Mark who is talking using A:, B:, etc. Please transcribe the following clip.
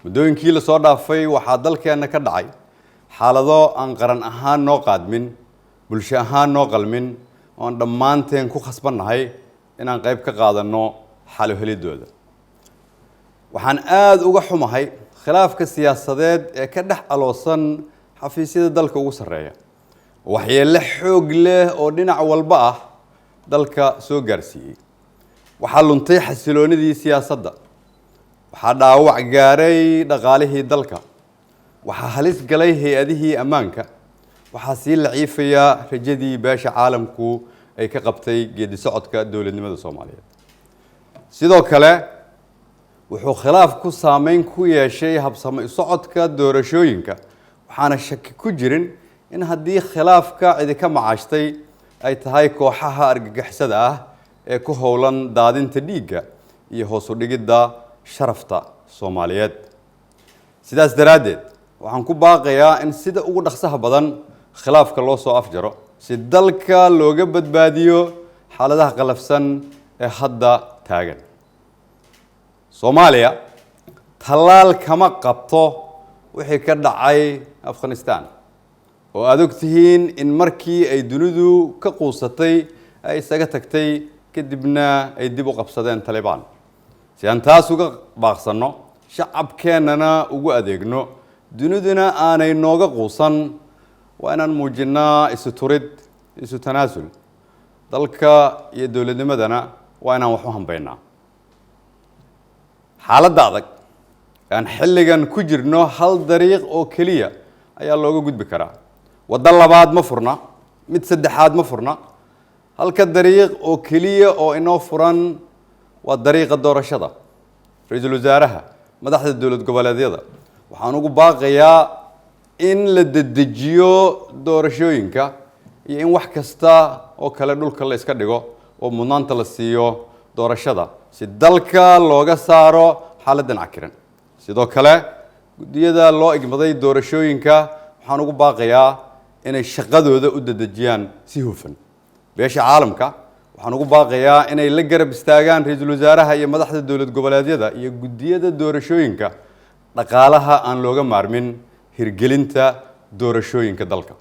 A: muddooyinkii la soo dhaafay waxaa dalkeena ka dhacay xaalado aan qaran ahaan noo qaadmin bulsho ahaan noo qalmin oo aan dhammaanteen ku khasbannahay inaan qayb ka qaadanno xalo helidooda waxaan aad uga xumahay khilaafka siyaasadeed ee ka dhex aloosan xafiisyada dalka ugu sarreeya waxyeello xoog leh oo dhinac walba ah dalka soo gaarsiiyey waxaa luntay xasiloonidii siyaasadda waxaa dhaawac gaaray dhaqaalihii dalka waxaa halis galay hay-adihii ammaanka waxaa sii laciifaya rajadii beesha caalamku ay ka qabtay geedi socodka dowladnimada Soomaaliyeed sidoo kale wuxuu khilaafku saameyn ku yeeshay habsami socodka doorashooyinka waxaana shaki ku jirin in haddii khilaafka cidi ka macaashtay ay tahay kooxaha argagixisada ah ee ku howlan daadinta dhiigga iyo hoos u dhigidda sharafta Soomaaliyeed sidaas daraaddeed waxaan ku baaqayaa in sida ugu dhaqsaha badan khilaafka loo soo afjaro si dalka looga badbaadiyo xaaladaha qalafsan ee hadda taagan Soomaaliya talaal kama qabto wixii ka dhacay Afghanistan oo aad ogtihiin in markii ay dunidu ka quusatay ay isaga tagtay kadibna ay dib u qabsadeen Taliban si aan taas uga baaqsano shacabkeenana ugu adeegno duniduna aanay nooga quusan waa inaan muujinaa isu turid isu tanaasul dalka iyo dowladnimadana waa inaan wax u hambeynaa xaaladda adag aan xilligan ku jirno hal dariiq oo keliya ayaa looga gudbi karaa waddo labaad ma furna mid saddexaad ma furna halka dariiq oo keliya oo inoo furan waa dariiqa doorashada ra'iisul wasaaraha madaxda dowlad goboleedyada waxaan ugu baaqayaa in la dedejiyo doorashooyinka iyo in wax kasta oo kale dhulka la iska dhigo oo mudnaanta la siiyo doorashada si dalka looga saaro xaaladdan cakiran sidoo kale guddiyada loo igmaday doorashooyinka waxaan ugu baaqayaa inay shaqadooda u dedejiyaan si hufan beesha caalamka waxaan ugu baaqayaa inay la garab istaagaan ra'iisul wasaaraha iyo madaxda dowlad goboleedyada iyo guddiyada doorashooyinka dhaqaalaha aan looga maarmin hirgelinta doorashooyinka dalka